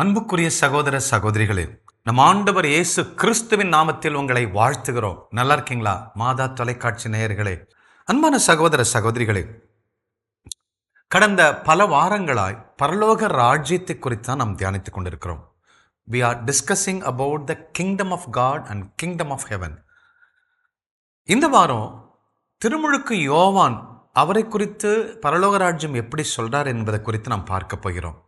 அன்புக்குரிய சகோதர சகோதரிகளே, நம் ஆண்டவர் இயேசு கிறிஸ்துவின் நாமத்தில் உங்களை வாழ்த்துகிறோம். நல்லா இருக்கீங்களா? மாதா தொலைக்காட்சி நேயர்களே, அன்பான சகோதர சகோதரிகளே, கடந்த பல வாரங்களாய் பரலோக ராஜ்யத்தை குறித்து தான் நாம் தியானித்துக் கொண்டிருக்கிறோம். We are discussing about the kingdom of God and kingdom of heaven. இந்த வாரம் திருமுழுக்கு யோவான் அவரை குறித்து பரலோக ராஜ்யம் எப்படி சொல்றார் என்பதை குறித்து நாம் பார்க்க போகிறோம்.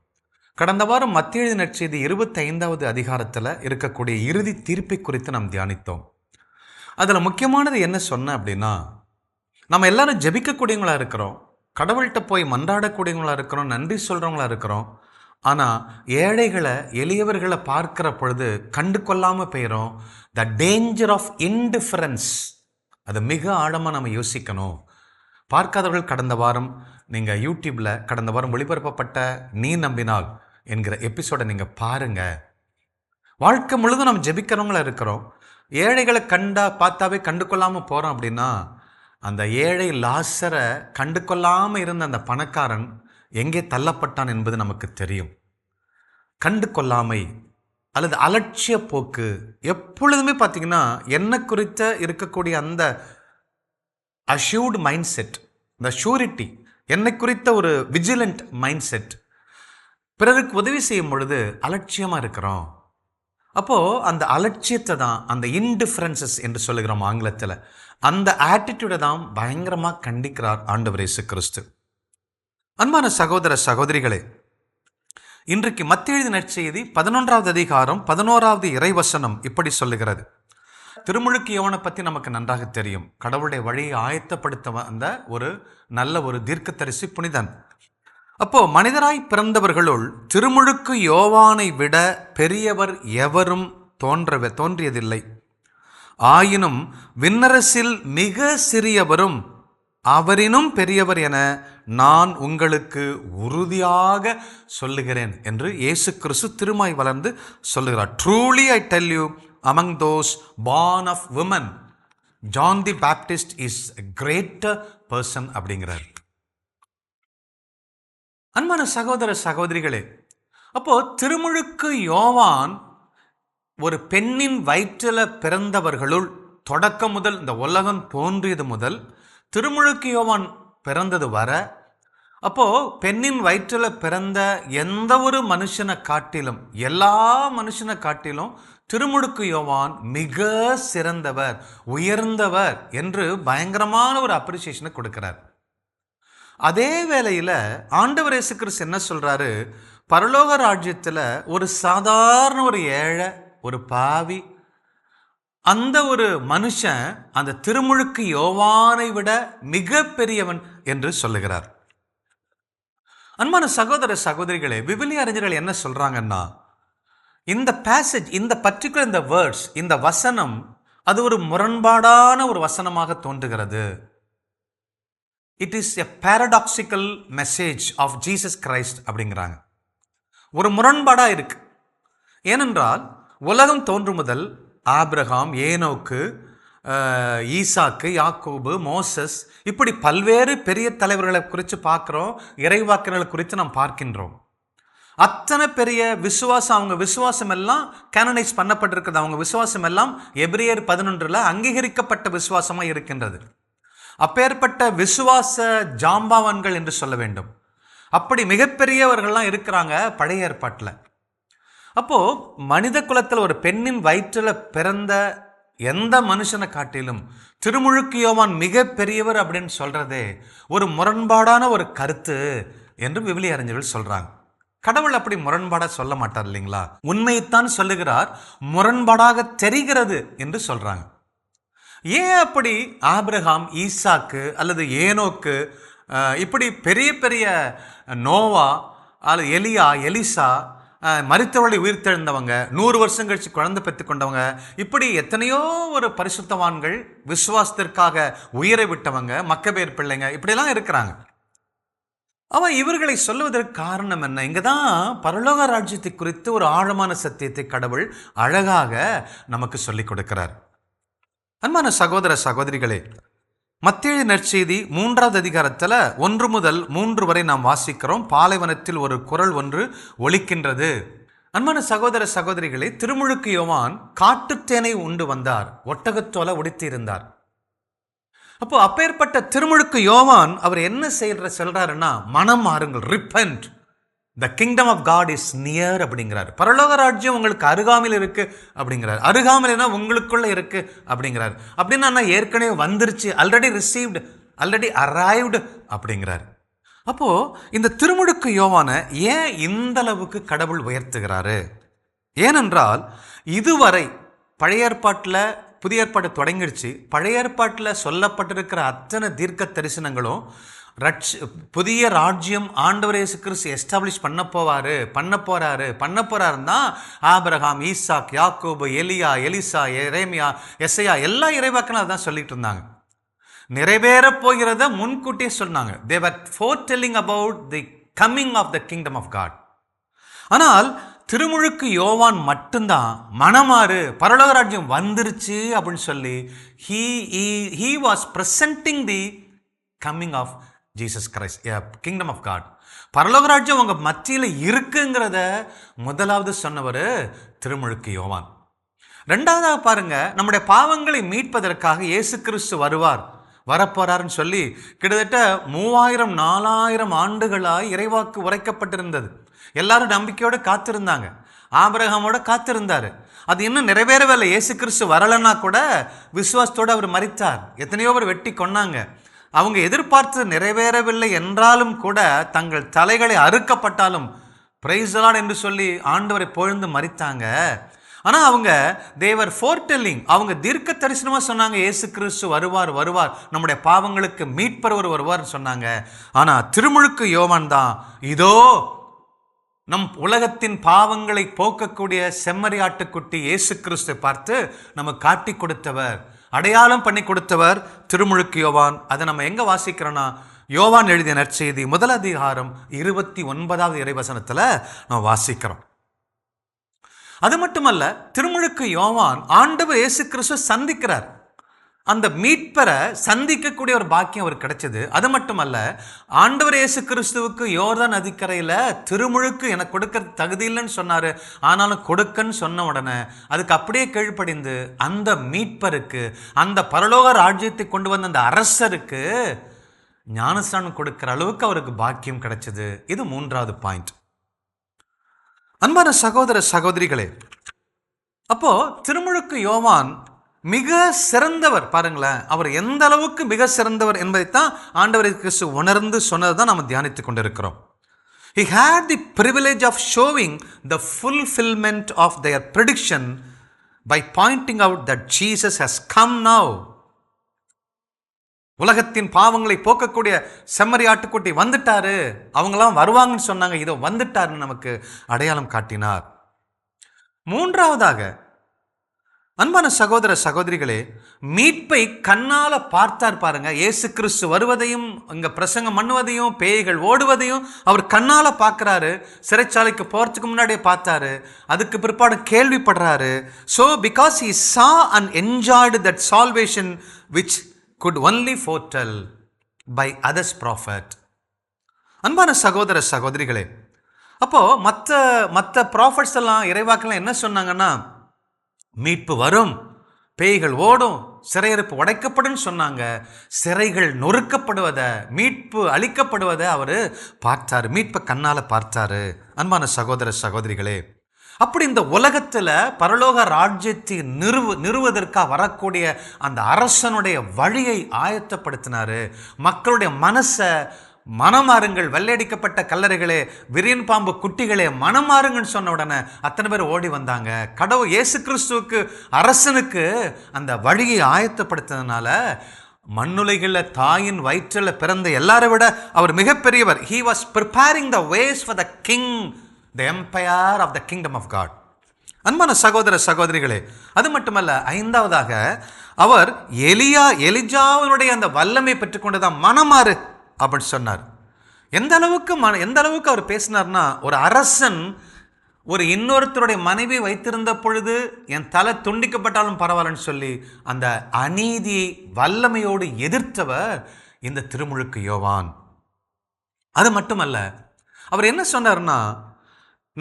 கடந்த வாரம் மத்திய எழுதின நற்செய்தி 25வது அதிகாரத்தில் இருக்கக்கூடிய இறுதி தீர்ப்பை குறித்து நாம் தியானித்தோம். அதில் முக்கியமானது என்ன சொன்ன அப்படின்னா, நம்ம எல்லாரும் ஜெபிக்கக்கூடியவங்களா இருக்கிறோம், கடவுள்கிட்ட போய் மன்றாடக்கூடியவங்களா இருக்கிறோம், நன்றி சொல்கிறவங்களா இருக்கிறோம். ஆனால் ஏழைகளை எளியவர்களை பார்க்கிற பொழுது கண்டு கொள்ளாமல் போயிடும். த டேஞ்சர் ஆஃப் இன்டிஃபரன்ஸ், அதை மிக ஆழமாக நம்ம யோசிக்கணும். பார்க்காதவர்கள் கடந்த வாரம் நீங்கள் யூடியூப்பில் கடந்த வாரம் ஒளிபரப்பப்பட்ட நீ நம்பினால் என்கிற எபிசோடை நீங்கள் பாருங்கள். வாழ்க்கை முழுதும் நம்ம ஜெபிக்கிறவங்களா இருக்கிறோம், ஏழைகளை பார்த்தாவே கண்டு கொள்ளாமல் போகிறோம். அப்படின்னா அந்த ஏழை லாசரை கண்டு கொள்ளாமல் இருந்த அந்த பணக்காரன் எங்கே தள்ளப்பட்டான் என்பது நமக்கு தெரியும். கண்டு கொள்ளாமை அல்லது அலட்சிய போக்கு எப்பொழுதுமே பார்த்தீங்கன்னா என்ன குறித்த இருக்கக்கூடிய அந்த அஷ்யூர்ட் மைண்ட் செட், இந்த ஷூரிட்டி, என்னை குறித்த ஒரு விஜிலண்ட் மைண்ட் செட், பிறருக்கு உதவி செய்யும் பொழுது அலட்சியமாக இருக்கிறோம். அப்போது அந்த அலட்சியத்தை தான், அந்த இன்டிஃபரன்சஸ் என்று சொல்லுகிறோம் ஆங்கிலத்தில், அந்த ஆட்டிடியூடை தான் பயங்கரமாக கண்டிக்கிறார் ஆண்டவர் இயேசு கிறிஸ்து. அன்பான சகோதர சகோதரிகளே, இன்றைக்கு மத்திய எழுதின நற்செய்தி 11வது அதிகாரம் 11வது இறைவசனம் இப்படி சொல்லுகிறது. திருமுழுக்கு யோவானை பற்றி நமக்கு நன்றாக தெரியும். கடவுளுடைய வழியை ஆயத்தப்படுத்த வந்த ஒரு நல்ல ஒரு தீர்க்கதரிசி புனிதன். அப்போ மனிதராய் பிறந்தவர்களுள் திருமுழுக்கு யோவானை விட பெரியவர் எவரும் தோன்றியதில்லை. ஆயினும் விண்ணரசில் மிக சிறியவரும் அவரினும் பெரியவர் என நான் உங்களுக்கு உறுதியாக சொல்லுகிறேன் என்று இயேசு கிறிஸ்து திருமாய் வளர்ந்து சொல்லுகிறார். Truly I tell you, among those born of women, John the Baptist is a greater person அப்படிங்கிறார். அன்பான சகோதர சகோதரிகளே, அப்போ திருமுழுக்கு யோவான் ஒரு பெண்ணின் வயிற்றில் பிறந்தவர்களுள் தொடக்கம் முதல், இந்த உலகம் தோன்றியது முதல் திருமுழுக்கு யோவான் பிறந்தது வர, அப்போ பெண்ணின் வயிற்றில் பிறந்த எந்த ஒரு மனுஷனை காட்டிலும், எல்லா மனுஷனை காட்டிலும் திருமுழுக்கு யோவான் மிக சிறந்தவர், உயர்ந்தவர் என்று பயங்கரமான ஒரு அப்ரிசியேஷனை கொடுக்கிறார். அதே வேளையில் ஆண்டவர் இயேசு கிறிஸ்து என்ன சொல்றாரு, பரலோக ராஜ்யத்தில் ஒரு சாதாரண ஒரு ஏழை, ஒரு பாவி, அந்த ஒரு மனுஷன் அந்த திருமுழுக்கு யோவானை விட மிக பெரியவன் என்று சொல்லுகிறார். அன்பான சகோதர சகோதரிகளே, விவிலிய அறிஞர்கள் என்ன சொல்றாங்கன்னா, இந்த பேசேஜ், இந்த பர்டிகுலர் இந்த வேர்ட்ஸ், இந்த வசனம் அது ஒரு முரண்பாடான ஒரு வசனமாக தோன்றுகிறது. It is a paradoxical message of Jesus Christ அப்படிங்கிறாங்க. ஒரு முரண்பாடாக இருக்கு. ஏனென்றால் உலகம் தோன்றும் முதல் ஆபிரகாம், ஏனோக்கு, ஈசாக்கு, யாக்கோபு, மோசஸ், இப்படி பல்வேறு பெரிய தலைவர்களை குறித்து பார்க்குறோம், இறைவாக்கினர்களை குறித்து நாம் பார்க்கின்றோம். அத்தனை பெரிய விசுவாசம், அவங்க விசுவாசம் எல்லாம் கேனனைஸ் பண்ணப்பட்டிருக்கிறது. அவங்க விசுவாசம் எல்லாம் எபிரேயர் 11 அங்கீகரிக்கப்பட்ட விசுவாசமாக இருக்கின்றது. அப்பேற்பட்ட விசுவாச ஜாம்பாவான்கள் என்று சொல்ல வேண்டும். அப்படி மிகப்பெரியவர்கள்லாம் இருக்கிறாங்க பழைய ஏற்பாட்டில். அப்போது மனித குலத்தில் ஒரு பெண்ணின் வயிற்றில் பிறந்த எந்த மனுஷனை காட்டிலும் திருமுழுக்கு யோவான் மிக பெரியவர் அப்படின்னு சொல்கிறதே ஒரு முரண்பாடான ஒரு கருத்து என்று விவிலிய அறிஞர்கள் சொல்கிறாங்க. கடவுள் அப்படி முரண்பாடாக சொல்ல மாட்டார் இல்லைங்களா? உண்மையைத்தான் சொல்லுகிறார், முரண்பாடாக தெரிகிறது என்று சொல்கிறாங்க. ஏன் அப்படி ஆபிரகாம், ஈசாக்கு அல்லது ஏனோக்கு, இப்படி பெரிய பெரிய நோவா அல்லது எலியா, எலிசா, மரித்தவர்களை உயிர்த்தெழுந்தவங்க, 100 வருஷம் கழிச்சு குழந்தை பெற்றுக்கொண்டவங்க, இப்படி எத்தனையோ ஒரு பரிசுத்தவான்கள், விசுவாசத்திற்காக உயிரை விட்டவங்க, மக்கபேர் பிள்ளைங்க, இப்படிலாம் இருக்கிறாங்க. அவன் இவர்களை சொல்லுவதற்கு காரணம் என்ன? இங்கே தான் பரலோக ராஜ்யத்தை குறித்து ஒரு ஆழமான சத்தியத்தை கடவுள் அழகாக நமக்கு சொல்லிக் கொடுக்கிறார். அன்பான சகோதர சகோதரிகளே, மத்தேயு நற்செய்தி 3வது அதிகாரத்தில் 1 முதல் 3 வரை நாம் வாசிக்கிறோம். பாலைவனத்தில் ஒரு குரல் ஒன்று ஒலிக்கின்றது. அன்பான சகோதர சகோதரிகளே, திருமுழுக்கு யோவான் காட்டுத்தேனை உண்டு வந்தார், ஒட்டகத்தோலை உடுத்தியிருந்தார். அப்போ அப்பேற்பட்ட திருமுழுக்கு யோவான் அவர் என்ன சொல்றாருன்னா, மனம் மாறுங்கள், repent, the kingdom of God is near அப்படிங்கிறார். பரலோக ராஜ்யம் உங்களுக்கு அருகாமையில் இருக்கு அப்படிங்கிறார். அருகாமையில்னா உங்களுக்குள்ள இருக்கு அப்படிங்கிறார். அப்படின்னா ஏற்கனவே வந்துருச்சு, ஆல்ரெடி ரிசீவ்டு, ஆல்ரெடி அரைவ்டு அப்படிங்கிறார். அப்போ இந்த திருமுழுக்கு யோவானை ஏன் இந்த அளவுக்கு கடவுள் உயர்த்துகிறாரு? ஏனென்றால் இதுவரை பழைய ஏற்பாட்டில், புதிய ஏற்பாடு தொடங்கிடுச்சு, பழைய ஏற்பாட்டில் சொல்லப்பட்டிருக்கிற அத்தனை தீர்க்க தரிசனங்களும் புதிய ராஜ்யம் ஆண்டவர் இயேசு கிறிஸ்து எஸ்டாப்ளிஷ் பண்ண போறாருன்னா ஆபிரகாம், ஈசாக், யாக்கோபு, எலியா, எலிசா, எரேமியா, எசையா எல்லா இறைவாக்கனும் அதான் சொல்லிட்டு இருந்தாங்க. நிறைவேற போகிறத முன்கூட்டியே சொன்னாங்க. they were foretelling about the coming of the kingdom of God. ஆனால் திருமுழுக்கு யோவான் மட்டும்தான் மனமாறு, பரலோக ராஜ்யம் வந்துருச்சு அப்படின்னு சொல்லி he was presenting the coming of Jesus Christ, kingdom of God. பரலோக ராஜ்யம் உங்க மத்தியில் இருக்குங்கிறத முதலாவது சொன்னவர் திருமுழுக்கு யோவான். ரெண்டாவதாக பாருங்க, நம்முடைய பாவங்களை மீட்பதற்காக இயேசு கிறிஸ்து வரப்போறாருன்னு சொல்லி கிட்டத்தட்ட 3000-4000 ஆண்டுகளாய் இறைவாக்கு உரைக்கப்பட்டிருந்தது. எல்லாரும் நம்பிக்கையோடு காத்திருந்தாங்க. ஆபிரகாமோட காத்திருந்தாரு. அது இன்னும் நிறைவேறவில்லை. இயேசு கிறிஸ்து வரலன்னா கூட விசுவாசத்தோடு அவர் மரித்தார். எத்தனையோ பேர் வெட்டி கொன்னாங்க. அவங்க எதிர்பார்த்து நிறைவேறவில்லை என்றாலும் கூட தங்கள் தலைகளை அறுக்கப்பட்டாலும் பிரைஸ் தி லார்ட் என்று சொல்லி ஆண்டவரை புகழ்ந்து மரித்தாங்க. ஆனால் அவங்க தேவர் ஃபோர்டெல்லிங், அவங்க தீர்க்க தரிசனமாக சொன்னாங்க, இயேசு கிறிஸ்து வருவார், நம்முடைய பாவங்களுக்கு மீட்பர் வருவார்னு சொன்னாங்க. ஆனால் திருமுழுக்கு யோவான் தான் இதோ நம் உலகத்தின் பாவங்களை போக்கக்கூடிய செம்மறியாட்டுக்குட்டி இயேசு கிறிஸ்துவை பார்த்து நம்ம காட்டி கொடுத்தவர், அடையாளம் பண்ணி கொடுத்தவர் திருமுழுக்கு யோவான். அதை நம்ம எங்கே வாசிக்கிறோன்னா, யோவான் எழுதிய நற்செய்தி 1 அதிகாரம் 29வது இறைவசனத்தில் நம்ம வாசிக்கிறோம். அது மட்டுமல்ல, திருமுழுக்கு யோவான் ஆண்டவர் இயேசு கிறிஸ்துவை சந்திக்கிறார். அந்த மீட்பரை சந்திக்கக்கூடிய ஒரு பாக்கியம் அவர் கிடைச்சது. அது மட்டுமல்ல, ஆண்டவர் இயேசு கிறிஸ்துவுக்கு யோர்தான் நதிக்கரையில் திருமுழுக்கு எனக்கு கொடுக்க தகுதி இல்லைன்னு சொன்னார். ஆனாலும் கொடுக்கன்னு சொன்ன உடனே அதுக்கு அப்படியே கீழ்ப்படிந்து அந்த மீட்பருக்கு, அந்த பரலோக ராஜ்யத்தை கொண்டு வந்த அந்த அரசருக்கு ஞானஸ்நானம் கொடுக்கிற அளவுக்கு அவருக்கு பாக்கியம் கிடைச்சது. இது 3வது பாயிண்ட். அன்பான சகோதர சகோதரிகளே, அப்போ திருமுழுக்கு யோவான் மிக சிறந்தவர். பாருங்களேன், அவர் எந்த அளவுக்கு மிக சிறந்தவர் என்பதைத்தான் ஆண்டவர் கிறிஸ்து உணர்ந்து சொன்னதுதான் நம்ம தியானித்துக் கொண்டிருக்கிறோம். He had the privilege of showing the fulfillment of their prediction by pointing out that Jesus has come now. உலகத்தின் பாவங்களை போக்கக்கூடிய செம்மறி ஆட்டுக்குட்டி வந்துட்டாரு, அவங்களாம் வருவாங்கன்னு சொன்னாங்க, இதோ வந்துட்டாருன்னு நமக்கு அடையாளம் காட்டினார். 3வதாக, அன்பான சகோதர சகோதரிகளே, மீட்பை கண்ணால பார்த்தார். பாருங்க, இயேசு கிறிஸ்து வருவதையும் இங்க பிரசங்கம் பண்ணுவதையும் பேய்கள் ஓடுவதையும் அவர் கண்ணால பார்க்கிறாரு. சிறைச்சாலைக்கு போறதுக்கு முன்னாடியே பார்த்தாரு. அதுக்கு பிற்பாடு கேள்விப்படுறாரு. So because he saw and enjoyed that salvation which could only foretell by others prophet. அன்பான சகோதர சகோதரிகளே, அப்போ மற்ற ப்ராஃபட்ஸ் எல்லாம், இறைவாக்கெல்லாம் என்ன சொன்னாங்கன்னா, மீட்பு வரும், பேய்கள் ஓடும், சிறையிருப்பு உடைக்கப்படும் சொன்னாங்க. சிறைகள் நொறுக்கப்படுவதை, மீட்பு அளிக்கப்படுவதை அவர் பார்த்தாரு, மீட்பை கண்ணால பார்த்தாரு. அன்பான சகோதர சகோதரிகளே, அப்படி இந்த உலகத்தில் பரலோக ராஜ்யத்தை நிறுவதற்காக வரக்கூடிய அந்த அரசனுடைய வழியை ஆயத்தப்படுத்தினாரு. மக்களுடைய மனசை மனமாறுங்கள், வெள்ளையடிக்கப்பட்ட கல்லறைகளே, விரியன் பாம்பு குட்டிகளே, மனமாறுங்கன்னு சொன்ன உடனே அத்தனை பேர் ஓடி வந்தாங்க. கடவுள் இயேசு கிறிஸ்துவுக்கு, அரசனுக்கு அந்த வழியை ஆயத்தப்படுத்தினால மண்ணுலைகளில் தாயின் வயிற்றில் பிறந்த எல்லாரை விட அவர் மிகப்பெரியவர். He was preparing the ways for the king, the empire of the kingdom of God. அன்பான சகோதர சகோதரிகளே, அது மட்டுமல்ல, 5வதாக அவர் எலிஜாவினுடைய அந்த வல்லமை பெற்றுக்கொண்டுதான் மனமாறு அப்படின்னு சொன்னார். எந்த அளவுக்கு அவர் பேசினார்னா, ஒரு அரசன் ஒரு இன்னொருத்தருடைய மனைவி வைத்திருந்த பொழுது என் தலை துண்டிக்கப்பட்டாலும் பரவாயில்லன்னு சொல்லி அந்த அநீதியை வல்லமையோடு எதிர்த்தவர் இந்த திருமுழுக்கு யோவான். அது மட்டுமல்ல, அவர் என்ன சொன்னார்னா,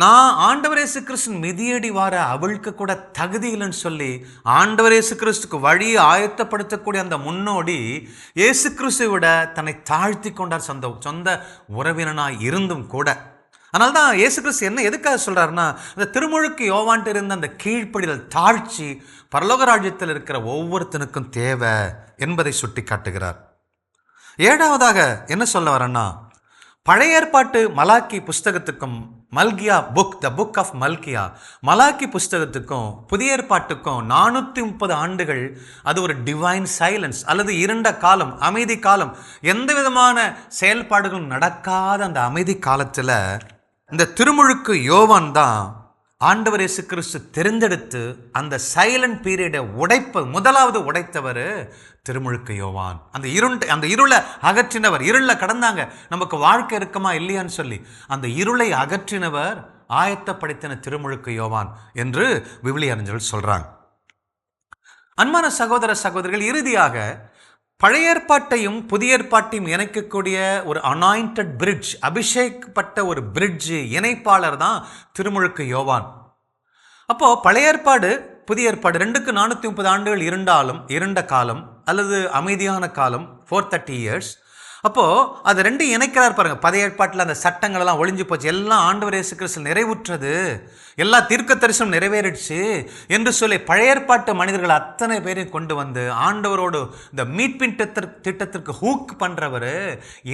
நான் ஆண்டவர் இயேசு கிறிஸ்து மிதியடி வார அவளுக்கு கூட தகுதி இல்லைன்னு சொல்லி ஆண்டவர் இயேசு கிறிஸ்துக்கு வழியை ஆயத்தப்படுத்தக்கூடிய அந்த முன்னோடி இயேசு கிறிஸ்துவை விட தன்னை தாழ்த்தி கொண்டார், சொந்த உறவினனாய் இருந்தும் கூட. அதனால தான் இயேசு கிறிஸ்து என்ன எதுக்காக சொல்றாருன்னா, அந்த திருமுழுக்கு யோவான்ட்டு இருந்த அந்த கீழ்ப்படிதல் தாழ்ச்சி பரலோக ராஜ்யத்தில் இருக்கிற ஒவ்வொருத்தனுக்கும் தேவை என்பதை சுட்டி காட்டுகிறார். ஏழாவதாக என்ன சொல்ல வரேன்னா, பழைய ஏற்பாட்டு மலாக்கி புஸ்தகத்துக்கும் மல்கியா புக், த புக் ஆஃப் மல்கியா, மலாக்கி புஸ்தகத்துக்கும் புதிய ஏற்பாட்டுக்கும் 430 ஆண்டுகள் அது ஒரு டிவைன் சைலன்ஸ் அல்லது இருண்ட காலம், அமைதி காலம். எந்த விதமான செயல்பாடுகளும் நடக்காத அந்த அமைதி காலத்தில் இந்த திருமுழுக்கு யோவான் தான் ஆண்டவர் இயேசு கிறிஸ்து தெரிந்தெடுத்து அந்த சைலண்ட் பீரியடை முதலாவது உடைத்தவர் திருமுழுக்கு யோவான். அந்த இருளை அகற்றினவர். இருளில் கடந்தாங்க, நமக்கு வாழ்க்கை இருக்குமா இல்லையான்னு சொல்லி அந்த இருளை அகற்றினவர், ஆயத்தப்படுத்தின திருமுழுக்கு யோவான் என்று விவிலிய அறிஞர்கள் சொல்றாங்க. அன்பான சகோதர சகோதரிகள், இறுதியாக பழைய ஏற்பாட்டையும் புதிய ஏற்பாட்டையும் இணைக்கக்கூடிய ஒரு அனாயிண்டட் பிரிட்ஜ், அபிஷேகப்பட்ட ஒரு பிரிட்ஜ், இணைப்பாளர் தான் திருமுழுக்கு யோவான். அப்போ பழைய ஏற்பாடு புதிய ஏற்பாடு ரெண்டுக்கு 430 ஆண்டுகள் இருண்ட காலம் அல்லது அமைதியான காலம், 430 இயர்ஸ். அப்போது அது ரெண்டும் இணைக்கிறார் பாருங்க. பழைய ஏற்பாட்டில் அந்த சட்டங்கள் எல்லாம் ஒழிஞ்சு போச்சு, எல்லாம் ஆண்டவர் இயேசு கிறிஸ்து நிறைவுற்றது, எல்லா தீர்க்க தரிசனம் நிறைவேறிடுச்சு என்று சொல்லி பழைய ஏற்பாட்டு மனிதர்கள் அத்தனை பேரையும் கொண்டு வந்து ஆண்டவரோடு இந்த மீட்பின் திட்டத்திற்கு ஹூக் பண்ணுறவர்,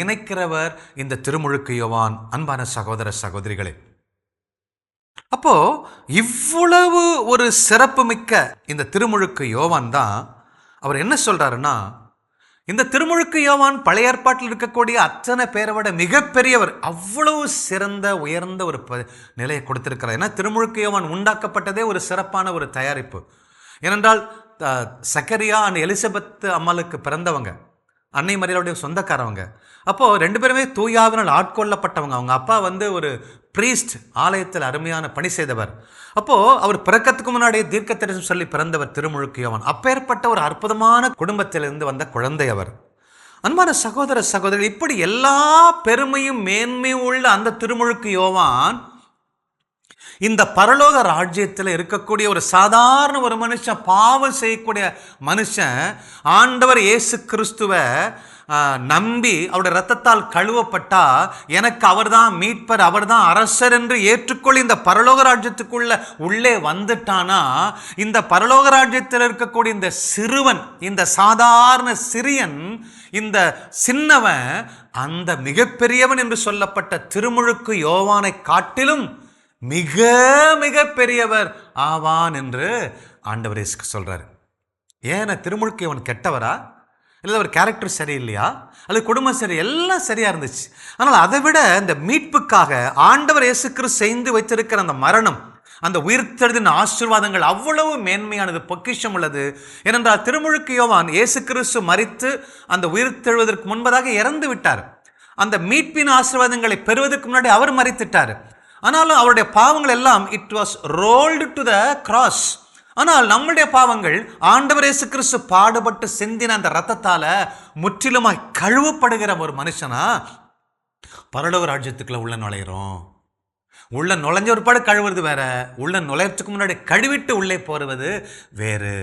இணைக்கிறவர் இந்த திருமுழுக்கு யோவான். அன்பான சகோதர சகோதரிகளே, அப்போ இவ்வளவு ஒரு சிறப்பு மிக்க இந்த திருமுழுக்கு யோவான் தான் அவர் என்ன சொல்றாருன்னா, இந்த திருமுழுக்கு யோவான் பழைய ஏற்பாட்டில் இருக்கக்கூடிய அத்தனை பேரை விட மிகப்பெரியவர், அவ்வளவு சிறந்த உயர்ந்த ஒரு நிலையை கொடுத்திருக்கிறார். ஏன்னா திருமுழுக்கு யோவான் உண்டாக்கப்பட்டதே ஒரு சிறப்பான ஒரு தயாரிப்பு. ஏனென்றால் சக்கரியா அண்ட் எலிசபெத் அம்மாளுக்கு பிறந்தவங்க, அன்னை மரியாளுடைய சொந்தக்காரவங்க. அப்போது ரெண்டு பேருமே தூயாவினால் ஆட்கொள்ளப்பட்டவங்க. அவங்க அப்பா ஒரு பிரீஸ்ட், ஆலயத்தில் அருமையான பணி செய்தவர். அப்போது அவர் பிறக்கத்துக்கு முன்னாடியே தீர்க்க தரிசனம் சொல்லி பிறந்தவர் திருமுழுக்கு யோவான். அப்பேற்பட்ட ஒரு அற்புதமான குடும்பத்திலிருந்து வந்த குழந்தை அவர். அன்பான சகோதர சகோதரிகள், இப்படி எல்லா பெருமையும் மேன்மையும் உள்ள அந்த திருமுழுக்கு யோவான் இந்த பரலோக ராஜ்யத்தில் இருக்கக்கூடிய ஒரு சாதாரண ஒரு மனுஷன், பாவம் செய்யக்கூடிய மனுஷன், ஆண்டவர் இயேசு கிறிஸ்துவை நம்பி அவருடைய இரத்தத்தால் கழுவப்பட்டா எனக்கு அவர்தான் மீட்பர், அவர்தான் அரசர் என்று ஏற்றுக்கொள்ளி இந்த பரலோக ராஜ்யத்துக்குள்ள உள்ளே வந்துட்டானா, இந்த பரலோக ராஜ்யத்தில் இருக்கக்கூடிய இந்த சிறுவன், இந்த சாதாரண சிறியன், இந்த சின்னவன் அந்த மிகப்பெரியவன் என்று சொல்லப்பட்ட திருமுழுக்கு யோவானை காட்டிலும் மிக மிக பெரியவர் ஆவான் என்று ஆண்டவர் இயேசு சொல்றாரு. ஏன்னா திருமுழுக்கு யோவான் கெட்டவரா, இல்லை ஒரு கேரக்டர் சரியில்லையா, அல்லது குடும்பம் சரி, எல்லாம் சரியா இருந்துச்சு. ஆனால் அதை விட இந்த மீட்புக்காக ஆண்டவர் இயேசு கிறிஸ்து செய்து வைத்திருக்கிற அந்த மரணம், அந்த உயிர்த்தெழுதின் ஆசீர்வாதங்கள் அவ்வளவு மேன்மையானது, பொக்கிஷம் உள்ளது. ஏனென்றால் திருமுழுக்கு யோவான் இயேசு கிறிஸ்து மரித்து அந்த உயிர்த்தெழுவதற்கு முன்பதாக இறந்து விட்டார். அந்த மீட்பின் ஆசீர்வாதங்களை பெறுவதற்கு முன்னாடி அவர் மரித்துட்டார். ஆனாலும் அவருடைய பாவங்கள் எல்லாம் it was rolled to the cross. ஆனால் நம்முடைய பாவங்கள் ஆண்டவர் இயேசு கிறிஸ்து பாடுபட்டு சிந்தின அந்த ரத்தத்தால முற்றிலுமாய் கழுவப்படுகிற ஒரு மனுஷனா பரலோக ராஜ்யத்துக்குள்ள உள்ள நுழைகிறோம். உள்ள நுழைஞ்ச ஒரு பாடு கழுவுறது வேற, உள்ள நுழையத்துக்கு முன்னாடி கழுவிட்டு உள்ளே போறது வேறு.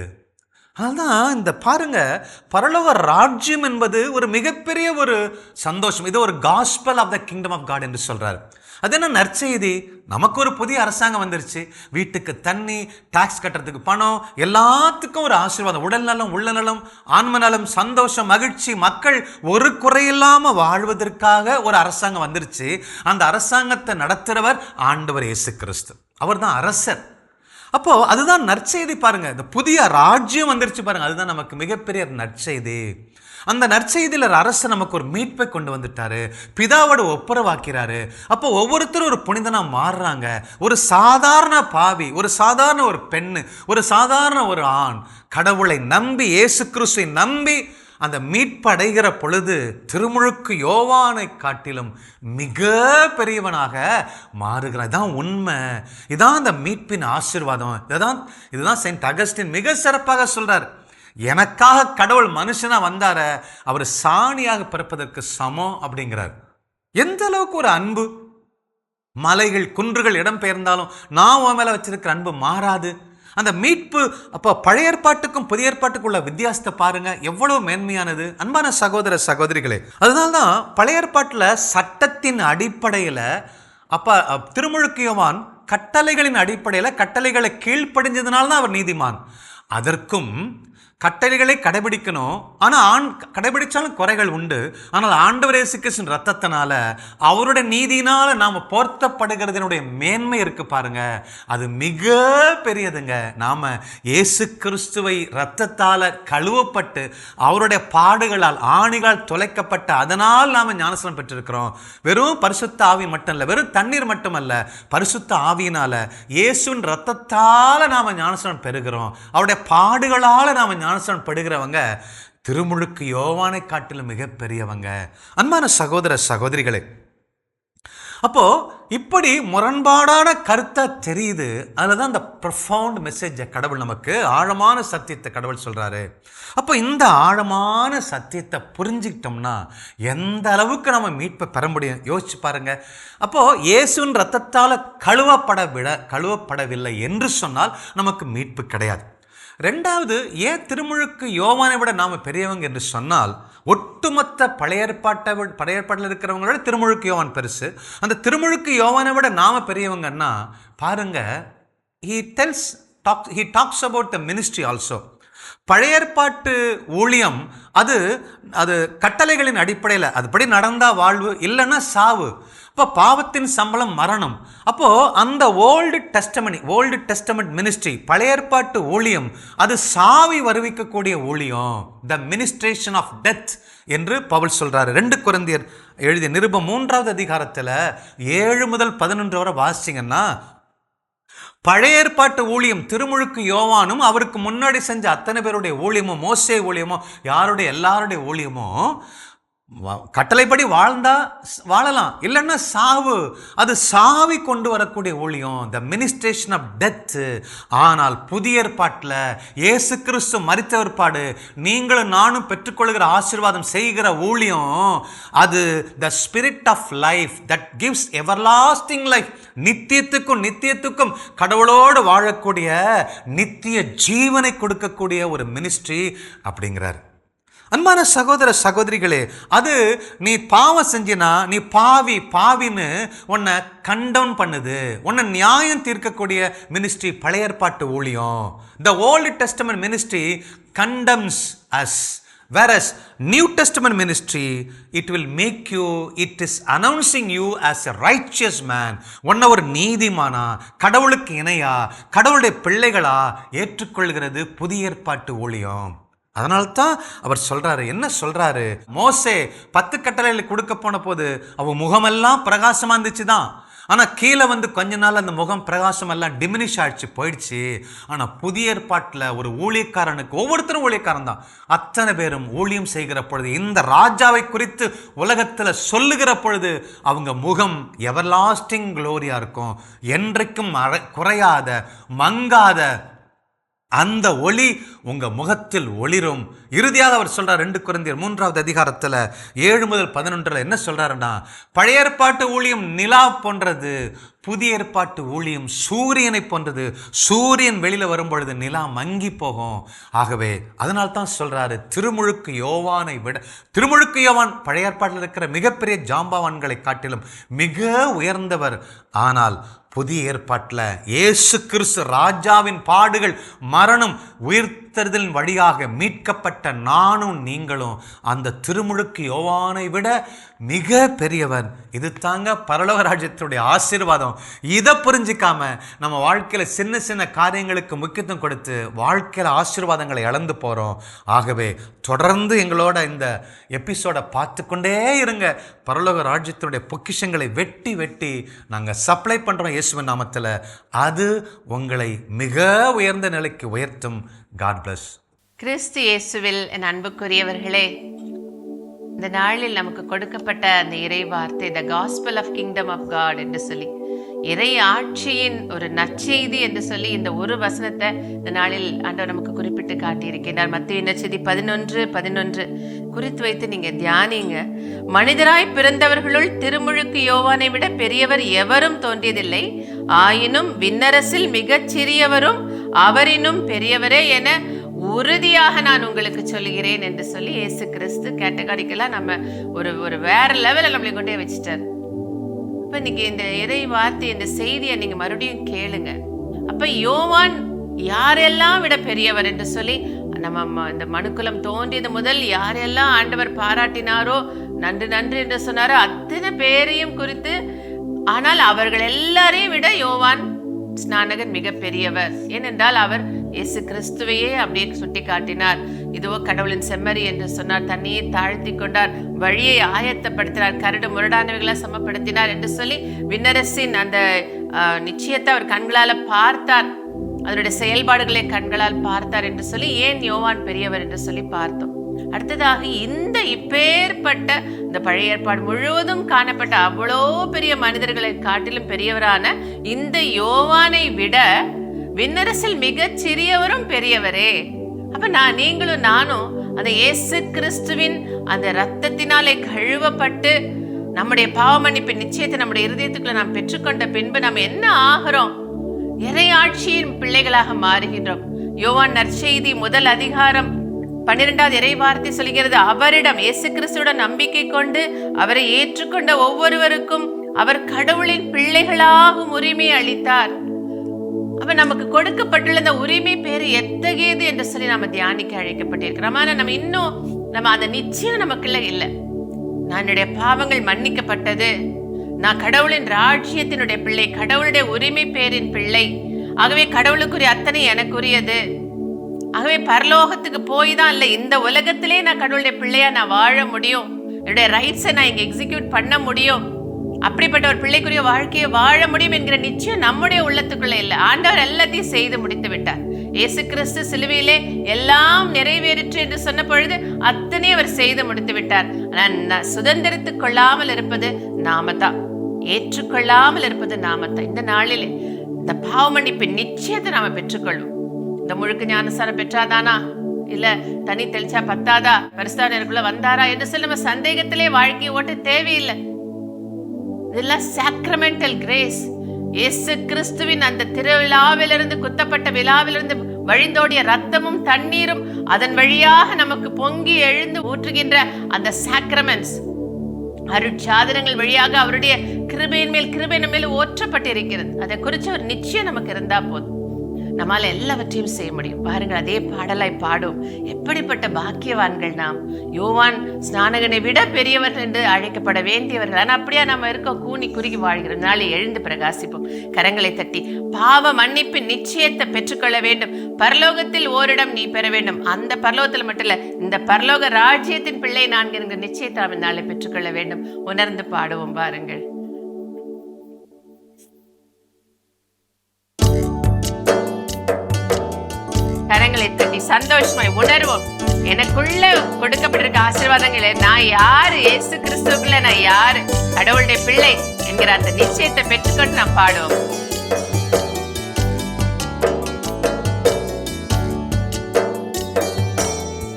அதுதான் இந்த பாருங்க, பரலோக ராஜ்யம் என்பது ஒரு மிகப்பெரிய ஒரு சந்தோஷம். இது ஒரு gospel of the kingdom of God என்று சொல்றாரு. அது என்ன நற்செய்தி? நமக்கு ஒரு புதிய அரசாங்கம் வந்துருச்சு, வீட்டுக்கு தண்ணி, டாக்ஸ் கட்டுறதுக்கு பணம், எல்லாத்துக்கும் ஒரு ஆசீர்வாதம், உடல் நலம், உள்ள நலம், ஆன்ம நலம், சந்தோஷம், மகிழ்ச்சி, மக்கள் ஒரு குறையில்லாம வாழ்வதற்காக ஒரு அரசாங்கம் வந்துருச்சு. அந்த அரசாங்கத்தை நடத்துறவர் ஆண்டவர் இயேசு கிறிஸ்து, அவர் தான் அரசர். அப்போ அதுதான் நற்செய்தி. பாருங்க, இந்த புதிய ராஜ்யம் வந்துருச்சு பாருங்க, அதுதான் நமக்கு மிகப்பெரிய நற்செய்தி. அந்த நற்செய்தியில் அரசர் நமக்கு ஒரு மீட்பை கொண்டு வந்துட்டாரு, பிதாவோட ஒப்புரவாக்கிறாரு. அப்போ ஒவ்வொருத்தரும் ஒரு புனிதனா மாறுறாங்க. ஒரு சாதாரண பாவி, ஒரு சாதாரண ஒரு பெண்ணு, ஒரு சாதாரண ஒரு ஆண் கடவுளை நம்பி, இயேசு கிறிஸ்துவை நம்பி அந்த மீட்படைகிற பொழுது திருமுழுக்கு யோவானை காட்டிலும் மிக பெரியவனாக மாறுகிறான். இதான் உண்மை, இதான் அந்த மீட்பின் ஆசீர்வாதம். இதுதான் செயின்ட் அகஸ்டின் மிக சிறப்பாக சொல்றார். எனக்காக கடவுள் மனுஷனா வந்தார, அவர் சாணியாக பிறப்பதற்கு சமம் அப்படிங்கிறார். எந்த அளவுக்கு ஒரு அன்பு! மலைகள் குன்றுகள் இடம் பெயர்ந்தாலும் நான் உன் மேல வச்சிருக்கிற அன்பு மாறாது. அந்த மீட்பு அப்போ பழைய ஏற்பாட்டுக்கும் புதிய ஏற்பாட்டுக்கும் உள்ள வித்தியாசத்தை பாருங்க, எவ்வளவு மேன்மையானது. அன்பான சகோதர சகோதரிகளே, அதனால்தான் பழைய ஏற்பாட்டில் சட்டத்தின் அடிப்படையில் திருமுழுக்கு யோவான் கட்டளைகளின் அடிப்படையில் கட்டளைகளை கீழ்ப்படிஞ்சதுனால தான் அவர் நீதிமான். அதற்கும் கட்டளைகளை கடைபிடிக்கணும், ஆனால் கடைபிடிச்சாலும் குறைகள் உண்டு. ஆனால் ஆண்டவர் இயேசு கிறிஸ்துவின் ரத்தத்தினால அவருடைய நீதியினால நாம் போர்த்தப்படுகிறதனுடைய மேன்மை இருக்கு பாருங்க, அது மிக பெரியதுங்க. நாம இயேசு கிறிஸ்துவை ரத்தத்தால் கழுவப்பட்டு அவருடைய பாடுகளால் ஆணிகளால் துளைக்கப்பட்ட அதனால் நாம் ஞானஸ்நானம் பெற்றிருக்கிறோம். வெறும் பரிசுத்த ஆவி மட்டும் இல்லை, வெறும் தண்ணீர் மட்டுமல்ல, பரிசுத்த ஆவியினால இயேசுவின் ரத்தத்தால் நாம் ஞானஸ்நானம் பெறுகிறோம். அவருடைய பாடுகளால் நாம் ஞானஸ்நானம் படுகிறவங்க திருமுழுக்கு யோவானை காட்டிலும் மிக பெரியவங்க. அன்பான சகோதர சகோதரிகளே, அப்போ இப்படி முரண்பாடான கருத்தை தெரியுது. அதுலதான் அந்த ப்ரொஃபவுண்ட் மெசேஜை கடவுள் நமக்கு, ஆழமான சத்தியத்தை கடவுள் சொல்றாரு. அப்போ இந்த ஆழமான சத்தியத்தை புரிஞ்சுக்கிட்டோம்னா எந்த அளவுக்கு நம்ம மீட்பை பெற முடியும் யோசிச்சு பாருங்க. அப்போ இயேசுவின் ரத்தத்தால் கழுவப்படவில்லை என்று சொன்னால் நமக்கு மீட்பு கிடையாது. ரெண்டாவது, ஏன் திருமுழுக்கு யோவானை விட நாம் பெரியவங்க என்று சொன்னால், ஒட்டுமொத்த பழைய ஏற்பாட்டில் இருக்கிறவங்களோட திருமுழுக்கு யோவான் பெருசு. அந்த திருமுழுக்கு யோவானை விட நாம் பெரியவங்கன்னா பாருங்க, he talks about the ministry also. பழைய ஏற்பாட்டு ஊழியம் அது கட்டளைகளின் அடிப்படையில் அதுபடி நடந்தா வாழ்வு, இல்லைன்னா சாவு. இப்போ பாவத்தின் சம்பளம் மரணம். அப்போ அந்த ஓல்டு டெஸ்டமெண்ட் மினிஸ்ட்ரி, பழைய ஏற்பாட்டு ஊழியம், அது சாவி வருவிக்கக்கூடிய ஊழியம், த மினிஸ்ட்ரேஷன் ஆஃப் டெத் என்று பவுல் சொல்றாரு. 2 கொரிந்தியர் எழுதிய நிருபம் 3வது அதிகாரத்தில் 7 முதல் 11 வரை வாசிங்கன்னா, பழைய ஏற்பாட்டு ஊழியம் திருமுழுக்கு யோவானும் அவருக்கு முன்னாடி செஞ்ச அத்தனை பேருடைய ஊழியமோ, மோசே ஊழியமோ, எல்லாருடைய ஊழியமோ கட்டளைப்படி வாழ்ந்தா வாழலாம், இல்லைன்னா சாவு. அது சாவி கொண்டு வரக்கூடிய ஊழியம், த மினிஸ்ட்ரேஷன் ஆஃப் டெத். ஆனால் புதிய ஏற்பாட்டில் இயேசு கிறிஸ்து மரித்த ஏற்பாடு, நீங்களும் நானும் பெற்றுக்கொள்கிற ஆசீர்வாதம் செய்கிற ஊழியம், அது the spirit of life that gives everlasting life. நித்தியத்துக்கும் கடவுளோடு வாழக்கூடிய நித்திய ஜீவனை கொடுக்கக்கூடிய ஒரு மினிஸ்ட்ரி அப்படிங்கிறார். அன்பான சகோதர சகோதரிகளே, அது நீ பாவம் செஞ்சினா நீ பாவின்னு உன்னை கண்டவுன் பண்ணுது, உன்னை நியாயம் தீர்க்கக்கூடிய மினிஸ்ட்ரி பழைய ஏற்பாட்டு ஊழியம். The old testament ministry condemns us, whereas New Testament ministry, it will make you, it is announcing you as a righteous man. உன்னை ஒரு நீதிமானா, கடவுளுக்கு இணையா, கடவுளுடைய பிள்ளைகளா ஏற்றுக்கொள்கிறது புதிய ஏற்பாட்டு ஊழியம். அதனால்தான் அவர் சொல்றாரு, என்ன சொல்றாரு, மோசே 10 கட்டளைகளை கொடுக்க போன போது அவன் முகமெல்லாம் பிரகாசமா இருந்துச்சு தான். ஆனா கீழே கொஞ்ச நாள் அந்த முகம் பிரகாசம் எல்லாம் டிமினிஷ் ஆயிடுச்சு, போயிடுச்சு. ஆனா புதிய ஏற்பாட்டில் ஒரு ஊழியக்காரனுக்கு, ஒவ்வொருத்தரும் ஊழியக்காரன் தான், அத்தனை பேரும் ஊழியம் செய்கிற பொழுது, இந்த ராஜாவை குறித்து உலகத்தில் சொல்லுகிற பொழுது அவங்க முகம் எவர்லாஸ்டிங் க்ளோரியா இருக்கும், என்றைக்கும் குறையாத மங்காத அந்த ஒளி உங்க முகத்தில் ஒளிரும். இறுதியாக அவர் சொல்றார் 2 கொரிந்தியர் 3வது அதிகாரத்தில் 7 முதல் 11 என்ன சொல்றாருன்னா, பழைய ஏற்பாட்டு ஊழியம் நிலா போன்றது, புதிய ஏற்பாட்டு ஊழியம் சூரியனை போன்றது. சூரியன் வெளியில வரும் பொழுது நிலா மங்கி போகும். ஆகவே அதனால்தான் சொல்றாரு, திருமுழுக்கு யோவான் பழைய ஏற்பாட்டில் இருக்கிற மிகப்பெரிய ஜாம்பவான்களை காட்டிலும் மிக உயர்ந்தவர். ஆனால் புதிய ஏற்பாட்டில் இயேசு கிறிஸ்து ராஜாவின் பாடுகள், மரணம், உயிர்த்தெழுதலின் வழியாக மீட்கப்பட்ட நானும் நீங்களும் அந்த திருமுழுக்கு யோவானை விட மிக பெரியவர். இது தாங்க பரலோக ராஜ்யத்தினுடைய ஆசீர்வாதம். இதை புரிஞ்சிக்காம நம்ம வாழ்க்கையில சின்ன சின்ன காரியங்களுக்கு முக்கியத்துவம் கொடுத்து வாழ்க்கையில ஆசீர்வாதங்களை இழந்து போறோம். ஆகவே தொடர்ந்து எங்களோட இந்த எபிசோட பார்த்து கொண்டே இருங்க. பரலோக ராஜ்யத்தினுடைய பொக்கிஷங்களை வெட்டி வெட்டி நாங்கள் சப்ளை பண்றோம் இயேசுவின் நாமத்தில். அது உங்களை மிக உயர்ந்த நிலைக்கு உயர்த்தும். God bless. கிறிஸ்து இயேசுவில் என் அன்புக்குரியவர்களே, இந்த நாளில் நமக்கு கொடுக்கப்பட்ட அந்த இறை வார்த்தை, the gospel of kingdom of God என்று சொல்லி, இறை ஆட்சியின் ஒரு நற்செய்தி என்று சொல்லி இந்த ஒரு வசனத்தை இந்த நாளில் ஆண்டவர் நமக்கு குறிப்பிட்டு குறிப்பிட்டு காட்டியிருக்கிறார். மத்தேயு நற்செய்தி 11:11 குறித்து வைத்து நீங்க தியானிங்க. மனிதராய் பிறந்தவர்களுள் திருமுழுக்கு யோவானை விட பெரியவர் எவரும் தோன்றியதில்லை, ஆயினும் விண்ணரசில் மிகச் சிறியவரும் அவரினும் பெரியவரே என உறுதியாக நான் உங்களுக்கு சொல்லுகிறேன் என்று சொல்லி இயேசு கிறிஸ்து கேட்டகாரிக்கலா நம்ம ஒரு வேற லெவலில் நம்மளை கொண்டே வச்சுட்டார். அப்ப இன்னைக்கு இந்த இறை வார்த்தை, இந்த செய்தியை நீங்க மறுபடியும் கேளுங்க. அப்ப யோவான் யாரெல்லாம் விட பெரியவர் என்று சொல்லி நம்ம இந்த மனுக்குலம் தோன்றியது முதல் யாரெல்லாம் ஆண்டவர் பாராட்டினாரோ, நன்று நன்று என்று சொன்னாரோ அத்தனை பேரையும் குறித்து, ஆனால் அவர்கள் எல்லாரையும் விட யோவான் ஸ்நானகன் மிக பெரியவர். ஏனென்றால் அவர் இயேசு கிறிஸ்துவையே அப்படியே சுட்டி காட்டினார். இதுவோ கடவுளின் செம்மறி என்று சொன்னார், தன்னையே தாழ்த்தி கொண்டார், வழியை ஆயத்தப்படுத்தினார், கரடு முரடானவைகளை சமப்படுத்தினார் என்று சொல்லி விண்ணரசின் அந்த நிச்சயத்தை அவர் கண்களால பார்த்தார், அதனுடைய செயல்பாடுகளை கண்களால் பார்த்தார் என்று சொல்லி ஏன் யோவான் பெரியவர் என்று சொல்லி பார்த்தோம். அடுத்ததாக இந்த இப்பேற்பட்ட இந்த பழைய ஏற்பாடு முழுவதும் காணப்பட்ட அவ்வளோ பெரிய மனிதர்களை காட்டிலும் பெரியவரான இந்த யோவானை விட விண்ணரசில் மிகச் சிறியவரும் பெரியவரே. அப்ப நீங்களும் நானும் அந்த இயேசு கிறிஸ்துவின் அந்த இரத்தத்தினாலே கழுவப்பட்டு நம்முடைய பாவ மன்னிப்பு நிச்சயத்தை நம்முடைய இருதயத்துக்குள்ள நாம் பெற்றுக்கொண்ட பின்பு நம்ம என்ன ஆகிறோம்? இறையாட்சியின் பிள்ளைகளாக மாறுகின்றோம். யோவான் நற்செய்தி 1 அதிகாரம் 12வது இறை வார்த்தை சொல்கிறது, அவரிடம் இயேசு கிறிஸ்துவுடன் நம்பிக்கை கொண்டு அவரை ஏற்றுக்கொண்ட ஒவ்வொருவருக்கும் அவர் கடவுளின் பிள்ளைகளாகும் உரிமை அளித்தார். அப்ப நமக்கு கொடுக்கப்பட்டுள்ள இந்த உரிமை பேரு எத்தகையது என்று சொல்லி நம்ம தியானிக்க அழைக்கப்பட்டிருக்கிறோம். ஆனா நம்ம அந்த நிச்சயம் நமக்குள்ள இல்லை. என்னுடைய பாவங்கள் மன்னிக்கப்பட்டது, நான் கடவுளின் ராஜ்யத்தினுடைய பிள்ளை, கடவுளுடைய உரிமை பேரின் பிள்ளை, ஆகவே கடவுளுக்குரிய அத்தனை எனக்குரியது, ஆகவே பரலோகத்துக்கு போய் தான் இல்லை, இந்த உலகத்திலே நான் கடவுளுடைய பிள்ளையா நான் வாழ முடியும், என்னுடைய ரைட்ஸை நான் இங்க எக்ஸிக்யூட் பண்ண முடியும், அப்படிப்பட்ட ஒரு பிள்ளைக்குரிய வாழ்க்கையை வாழ முடியும் என்கிற நிச்சயம் நம்முடைய உள்ளத்துக்குள்ள இல்லை. ஆண்டவர் எல்லாத்தையும் செய்து முடித்து விட்டார். இயேசு கிறிஸ்து சிலுவையிலே எல்லாம் நிறைவேறிற்று என்று சொன்ன பொழுது அத்தனை அவர் செய்து முடித்து விட்டார். ஆனால் சுதந்திரத்துக் கொள்ளாமல் இருப்பது நாம தான், ஏற்றுக்கொள்ளாமல் இருப்பது நாம தான். இந்த நாளிலே இந்த பாவ மன்னிப்பின் நிச்சயத்தை நாம பெற்றுக்கொள்வோம். இந்த முழுக்க ஞானஸ்தானம் பெற்றாதானா, இல்ல தனி தெளிச்சா பத்தாதா, பரிசுத்தவான்களுக்குள்ள வந்தாரா என்று சொல்லி நம்ம சந்தேகத்திலே வாழ்க்கையை ஓட்ட தேவையில்லை. இதெல்லாம் சாக்ரமெண்டல் கிரேஸ். இயேசு கிறிஸ்துவின் அந்த திருவிழாவிலிருந்து, குத்தப்பட்ட விழாவிலிருந்து வழிந்தோடிய ரத்தமும் தண்ணீரும் அதன் வழியாக நமக்கு பொங்கி எழுந்து ஊற்றுகின்ற அந்த சாக்ரமெண்ட்ஸ், அருட்சாதனங்கள் வழியாக அவருடைய கிருபையின் மேல் கிருபை நம்ம மேல் ஊற்றப்பட்டிருக்கிறது. அதை குறிச்ச ஒரு நிச்சயம் நமக்கு இருந்தா போதும், நம்மால எல்லாவற்றையும் செய்ய முடியும். பாருங்கள், அதே பாடலாய் பாடும். எப்படிப்பட்ட பாக்கியவான்கள் நாம்! யோவான் ஸ்நானகனை விட பெரியவர்கள் என்று அழைக்கப்பட வேண்டியவர்கள். ஆனால் அப்படியா நம்ம இருக்கோம்? கூனி குறுகி வாழ்கிறோம். நாளை எழுந்து பிரகாசிப்போம், கரங்களை தட்டி பாவ மன்னிப்பு நிச்சயத்தை பெற்றுக்கொள்ள வேண்டும். பரலோகத்தில் ஓரிடம் நீ பெற வேண்டும். அந்த பரலோகத்தில் மட்டும் இல்ல, இந்த பரலோக ராஜ்யத்தின் பிள்ளை நான் என்கிற நிச்சயத்தை நாம் நாளை பெற்றுக்கொள்ள வேண்டும். உணர்ந்து பாடுவோம். பாருங்கள், கரங்களை தட்டி சந்தோஷமாய் உணர்வோம். எனக்குள்ள கொடுக்கப்பட்டிருக்க ஆசீர்வாதங்களை, நான் யாரு, இயேசு கிறிஸ்துக்குள்ள நான் யாரு, கடவுளுடைய பிள்ளை என்கிற அந்த நிச்சயத்தை பெற்றுக்கொண்டு நாம் பாடுவோம்.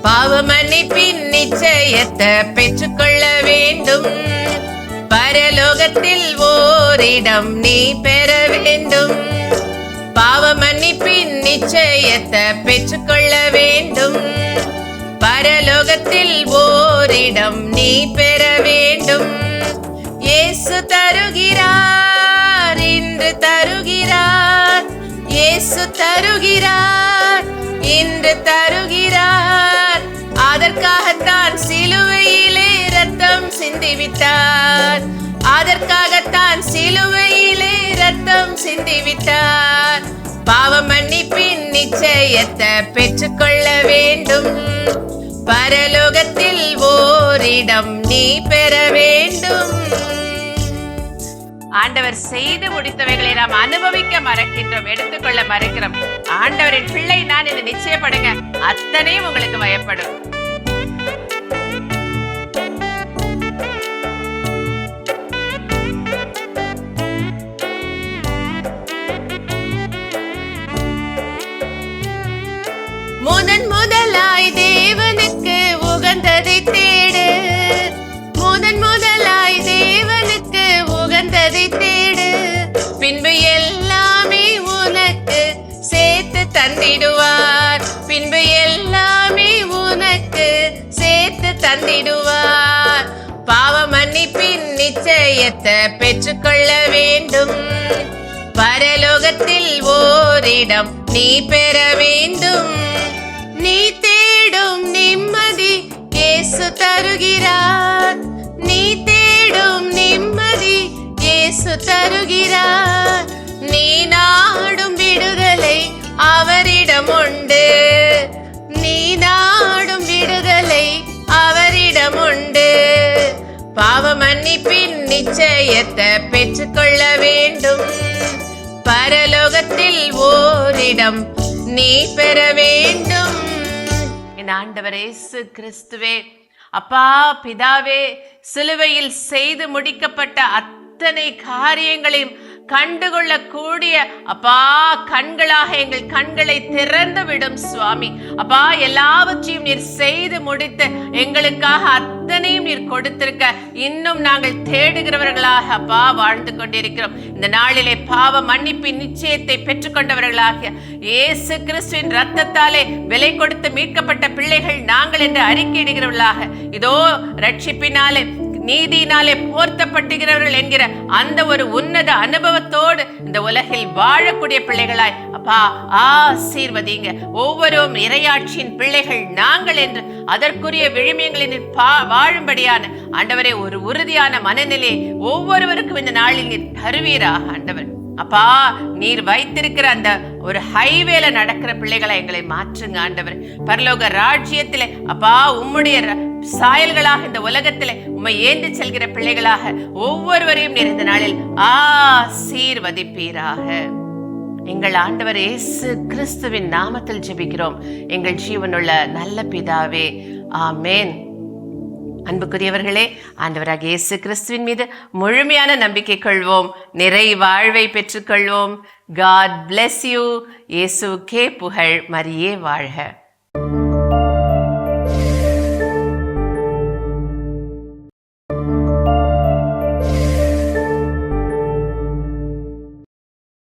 பாவ மன்னிப்பின் நிச்சயத்தை பெற்றுக்கொள்ள வேண்டும். பரலோகத்தில் ஓரிடம் நீ பெற வேண்டும். பாவ மன்னிப்பின் நிச்சயத்தை பெற்றுக்கொள்ள வேண்டும். பரலோகத்தில் ஓரிடம் நீ பெற வேண்டும். இயேசு தருகிறார், இன்று தருகிறார். இயேசு தருகிறார், இன்று தருகிறார். அதற்காகத்தான் சிலுவையிலே ரத்தம் சிந்திவிட்டார். அதற்காகத்தான் சிலுவையிலே ரத்தம் சிந்திவிட்டார். பாவ மன்னிப்பின் நிச்சயத்தை பெற்றுக்கொள்ள வேண்டும். பரலோகத்தில் ஓரிடம் நீ பெற வேண்டும். ஆண்டவர் செய்து முடித்தவைகளை நாம் அனுபவிக்க மறக்கின்றோம், எடுத்துக்கொள்ள மறக்கிறோம். ஆண்டவரின் பிள்ளை நான் என்று நிச்சயப்படுங்க, அத்தனையும் உங்களுக்கு பயப்படும். முதன் தந்திடுவார். பாவ மன்னிப்பின் நிச்சயத்தை பெற்றுக்கொள்ள வேண்டும். பரலோகத்தில் ஓரிடம் நீ பெற வேண்டும். நீ தேடும் நிம்மதி இயேசு தருகிறார். நீ தேடும் நிம்மதி இயேசு தருகிறார். நீ நாடும் விடுதலை அவரிடம் உண்டு. நீ நாடும் விடுதலை அவரிடம் உண்டு. பாவ மன்னிப்பின் நிச்சயத்தை பெற்றுக்கொள்ள வேண்டும். பரலோகத்தில் ஓரிடம் நீ பெற வேண்டும். என் ஆண்டவர் இயேசு கிறிஸ்துவே, அப்பா பிதாவே, சிலுவையில் செய்து முடிக்கப்பட்ட அத்தனை காரியங்களையும் கண்டுகொள்ள கூடிய அப்பா கண்களாக எங்கள் கண்களை திறந்து விடும் சுவாமி. அப்பா எல்லாவற்றையும் நீர் செய்து முடித்து எங்களுக்காக அத்தனையும் நீர் கொடுத்திருக்க இன்னும் நாங்கள் தேடுகிறவர்களாக அப்பா வாழ்ந்து கொண்டிருக்கிறோம். இந்த நாளிலே பாவ மன்னிப்பின் நிச்சயத்தை பெற்றுக்கொண்டவர்களாக இயேசு கிறிஸ்துவின் இரத்தத்தாலே விலை கொடுத்து மீட்கப்பட்ட பிள்ளைகள் நாங்கள் என்று அறிக்கையிடுகிறவர்களாக இதோ ரட்சிப்பினாலே நீதியினாலே போர்த்தப்பட்டுகிறவர்கள் என்கிற அந்த ஒரு உன்னத அனுபவத்தோடு இந்த உலகில் வாழக்கூடிய பிள்ளைகளாய் அப்பா ஆசீர்வதிங்க. ஒவ்வொருவரும் இறையாட்சியின் பிள்ளைகள் நாங்கள் என்று அதற்குரிய விழுமியங்களில் வாழும்படியான ஆண்டவரே ஒரு உறுதியான மனநிலை ஒவ்வொருவருக்கும் இந்த நாளில் நீர் தருவீராக ஆண்டவர். அப்பா நீர் வைத்திருக்கிற அந்த ஒரு ஹைவேல நடக்கிற பிள்ளைகளை எங்களை மாற்றுங்க ஆண்டவர். பரலோக ராஜ்யத்திலே அப்பா உம்முடைய சாயல்களாக இந்த உலகத்திலே உம்மை ஏந்தி செல்கிற பிள்ளைகளாக ஒவ்வொருவரையும் நீர் இந்த நாளில் ஆசீர்வதிப்பீராக. எங்கள் ஆண்டவர் இயேசு கிறிஸ்துவின் நாமத்தில் ஜெபிக்கிறோம் எங்கள் ஜீவனுள்ள நல்ல பிதாவே, ஆமேன். அன்புக்குரியவர்களே, ஆண்டவராகிய இயேசு கிறிஸ்துவின் மீது முழுமையான நம்பிக்கை கொள்வோம், நிறை வாழ்வை பெற்றுக்கொள்வோம். God bless you. இயேசுவுக்கே புகழ், மரியே வாழ்க.